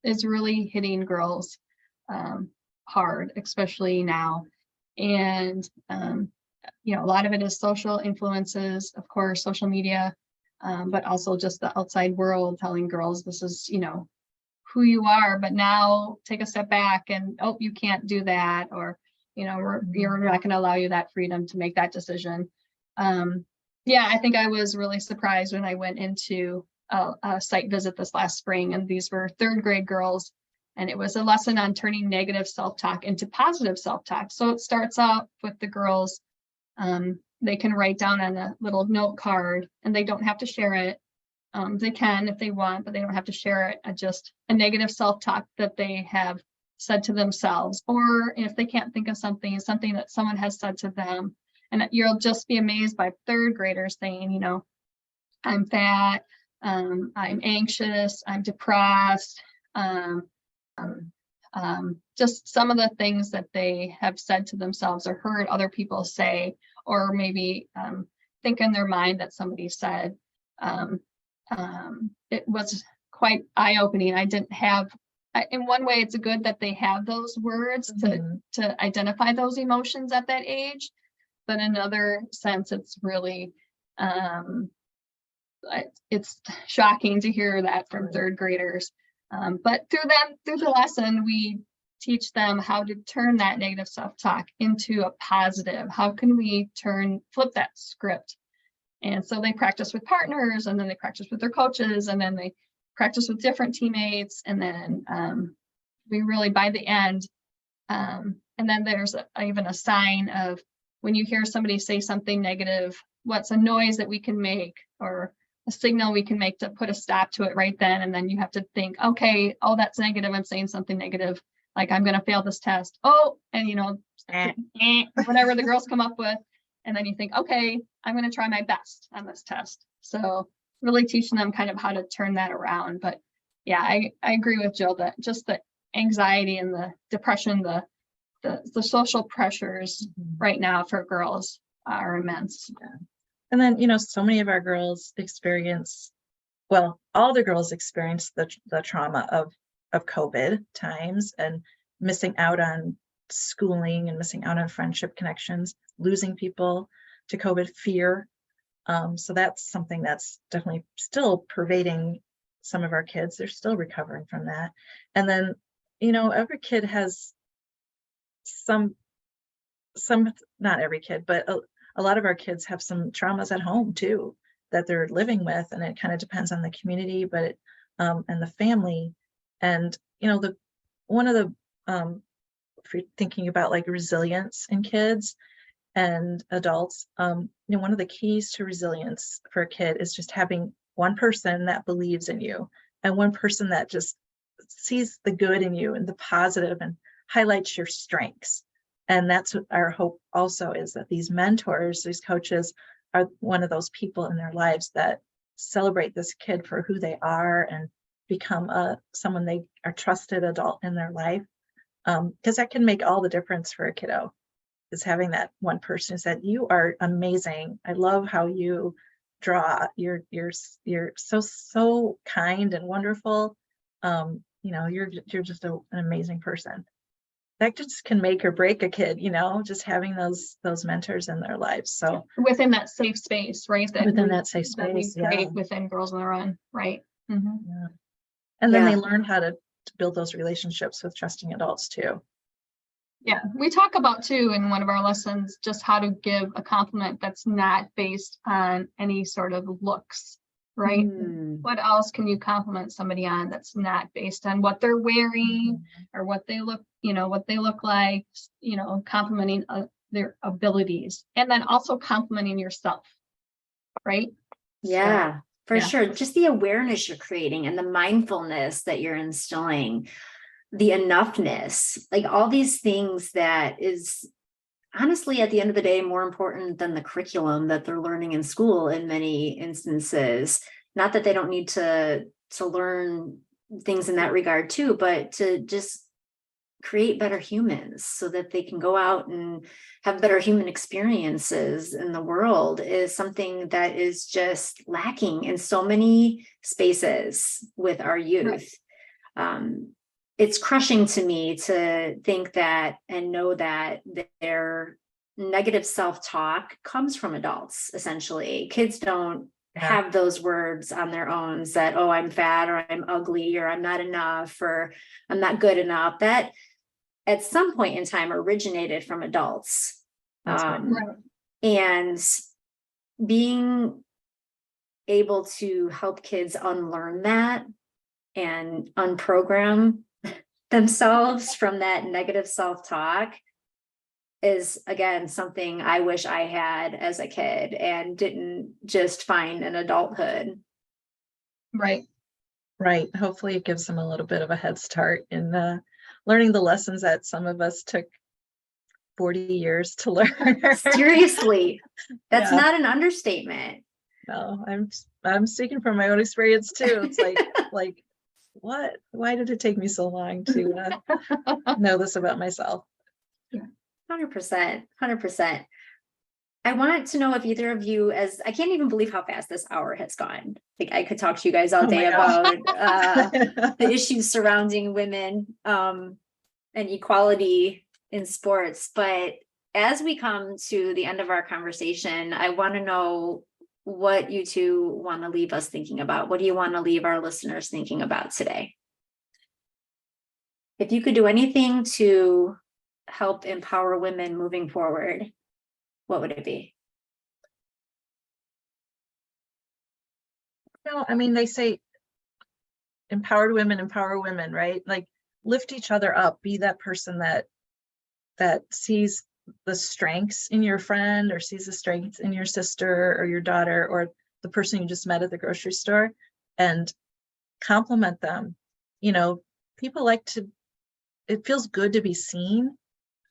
is really hitting girls hard, especially now. And, a lot of it is social influences, of course, social media, but also just the outside world telling girls this is, who you are, but now take a step back and, oh, you can't do that, or, you're not going to allow you that freedom to make that decision. I think I was really surprised when I went into a site visit this last spring, and these were third grade girls, and it was a lesson on turning negative self-talk into positive self-talk. So it starts out with the girls, they can write down on a little note card, and they don't have to share it. They can if they want, but they don't have to share it. Just a negative self-talk that they have said to themselves, or if they can't think of something that someone has said to them. And you'll just be amazed by third graders saying, I'm fat, I'm anxious, I'm depressed, just some of the things that they have said to themselves or heard other people say, or maybe think in their mind that somebody said. It was quite eye-opening. I didn't have, in one way, it's good that they have those words to identify those emotions at that age. But in another sense, it's really, it's shocking to hear that from third graders. But through the lesson, we teach them how to turn that negative self-talk into a positive. How can we flip that script? And so they practice with partners, and then they practice with their coaches, and then they practice with different teammates. And then we really, by the end, and then there's even a sign of when you hear somebody say something negative, what's a noise that we can make, or a signal we can make to put a stop to it right then. And then you have to think, okay, oh, that's negative. I'm saying something negative, like I'm going to fail this test. Oh, and whatever the girls come up with. And then you think, okay, I'm going to try my best on this test. So really teaching them kind of how to turn that around. But yeah, I agree with Jill that just the anxiety and the depression, the social pressures right now for girls are immense. Yeah. And then, so many of our girls all the girls experience the trauma of COVID times and missing out on schooling and missing out on friendship connections, losing people to COVID, fear. So that's something that's definitely still pervading some of our kids. They're still recovering from that. And then, every kid has some, not every kid, but a lot of our kids have some traumas at home too, that they're living with. And it kind of depends on the community, but and the family. And, one of the, if you're thinking about like resilience in kids and adults, one of the keys to resilience for a kid is just having one person that believes in you, and one person that just sees the good in you and the positive and highlights your strengths. And that's what our hope also is, that these mentors, these coaches, are one of those people in their lives that celebrate this kid for who they are and become someone they are trusted adult in their life. Because that can make all the difference for a kiddo, is having that one person who said, you are amazing. I love how you draw. You're so kind and wonderful. You're just an amazing person. That just can make or break a kid, just having those mentors in their lives. So within that safe space, right? Within that safe space, within Girls on the Run, right? Mm-hmm. Yeah. And then they learn how to build those relationships with trusting adults too. Yeah, we talk about too in one of our lessons just how to give a compliment that's not based on any sort of looks, right? What else can you compliment somebody on that's not based on what they're wearing or what they look, what they look like, complimenting their abilities, and then also complimenting yourself, right? Yeah, for sure. Just the awareness you're creating and the mindfulness that you're instilling, the enoughness, like all these things that is honestly at the end of the day more important than the curriculum that they're learning in school in many instances. Not that they don't need to learn things in that regard too, but to just create better humans so that they can go out and have better human experiences in the world is something that is just lacking in so many spaces with our youth. It's crushing to me to think that and know that their negative self-talk comes from adults. Essentially, kids don't have those words on their own that, oh, I'm fat, or I'm ugly, or I'm not enough, or I'm not good enough. That at some point in time originated from adults. And being able to help kids unlearn that and unprogram themselves from that negative self-talk is, again, something I wish I had as a kid and didn't just find in adulthood. Right. Hopefully it gives them a little bit of a head start in learning the lessons that some of us took 40 years to learn. Seriously, that's not an understatement. No, I'm speaking from my own experience too. It's like what? Why did it take me so long to know this about myself? 100%. I want to know if either of you, as I can't even believe how fast this hour has gone. Like I could talk to you guys all day about the issues surrounding women and equality in sports. But as we come to the end of our conversation, I want to know what you two want to leave us thinking about. What do you want to leave our listeners thinking about today? If you could do anything to help empower women moving forward, what would it be? No, I mean, they say empower women, right? Like lift each other up, be that person that sees the strengths in your friend or sees the strengths in your sister or your daughter or the person you just met at the grocery store, and compliment them. People it feels good to be seen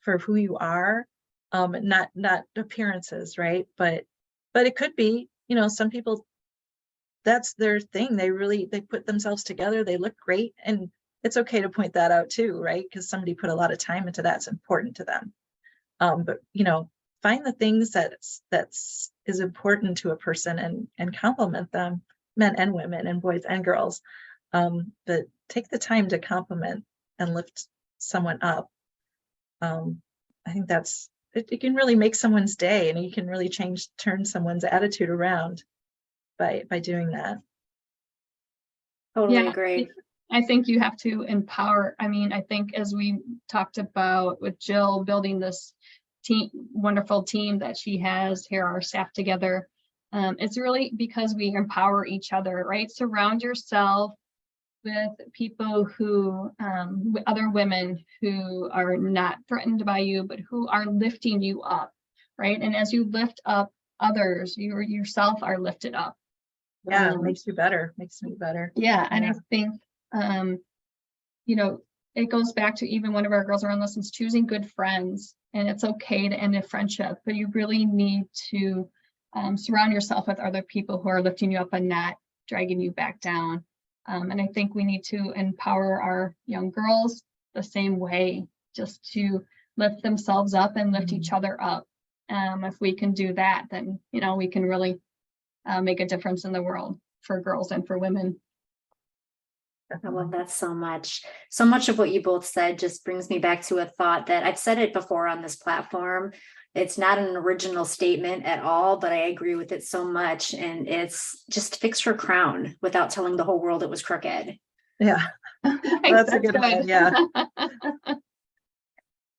for who you are, not appearances, right? But it could be, some people, that's their thing. They put themselves together, they look great, and it's okay to point that out too, right? Because somebody put a lot of time into that. It's important to them. But find the things that's is important to a person and compliment them, men and women and boys and girls. But take the time to compliment and lift someone up. I think it can really make someone's day, and you can really turn someone's attitude around by doing that. Totally agree. I think you have to empower. I mean, I think as we talked about with Jill building this wonderful team that she has here, our staff together, it's really because we empower each other, right? Surround yourself with people who, other women who are not threatened by you, but who are lifting you up, right? And as you lift up others, you yourself are lifted up. Yeah, it makes you better. Makes me better. Yeah, and I think, it goes back to even one of our girls around lessons, choosing good friends. And it's okay to end a friendship, but you really need to surround yourself with other people who are lifting you up and not dragging you back down. And I think we need to empower our young girls the same way, just to lift themselves up and lift each other up. If we can do that, then, we can really make a difference in the world for girls and for women. I love that so much. So much of what you both said just brings me back to a thought that I've said it before on this platform. It's not an original statement at all, but I agree with it so much. And it's just fix her crown without telling the whole world it was crooked. Yeah, that's a good one. Yeah.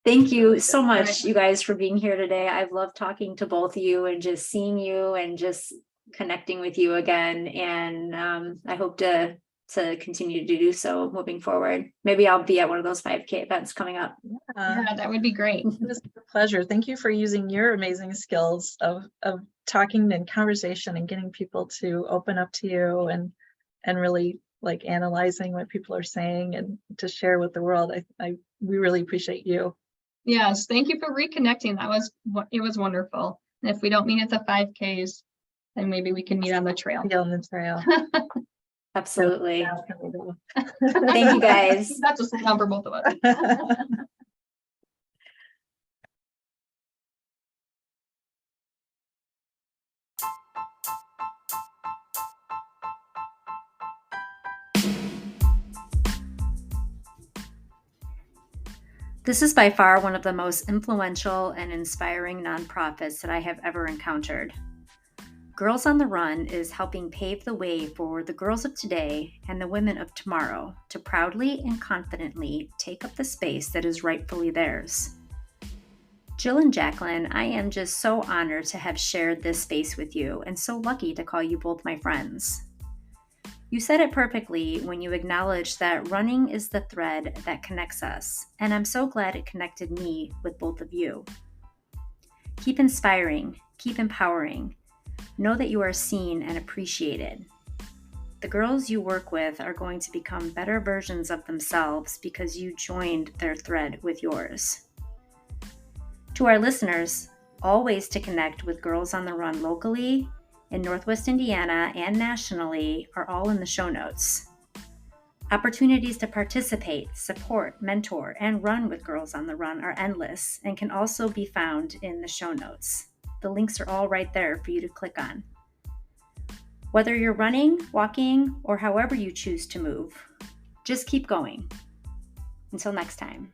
Thank you so much, you guys, for being here today. I've loved talking to both of you and just seeing you and just connecting with you again. And I hope to continue to do so moving forward. Maybe I'll be at one of those 5K events coming up. Yeah, that would be great. It was a pleasure. Thank you for using your amazing skills of talking and conversation and getting people to open up to you and really like analyzing what people are saying and to share with the world. We really appreciate you. Yes, thank you for reconnecting. It was wonderful. And if we don't meet at the 5Ks, then maybe we can meet on the trail. On the trail. Absolutely. Thank you guys. That's a number, both of us. This is by far one of the most influential and inspiring nonprofits that I have ever encountered. Girls on the Run is helping pave the way for the girls of today and the women of tomorrow to proudly and confidently take up the space that is rightfully theirs. Jill and Jacqueline, I am just so honored to have shared this space with you and so lucky to call you both my friends. You said it perfectly when you acknowledged that running is the thread that connects us, and I'm so glad it connected me with both of you. Keep inspiring, keep empowering. Know that you are seen and appreciated. The girls you work with are going to become better versions of themselves because you joined their thread with yours. To our listeners, all ways to connect with Girls on the Run locally, in Northwest Indiana, and nationally are all in the show notes. Opportunities to participate, support, mentor, and run with Girls on the Run are endless and can also be found in the show notes. The links are all right there for you to click on. Whether you're running, walking, or however you choose to move, just keep going. Until next time.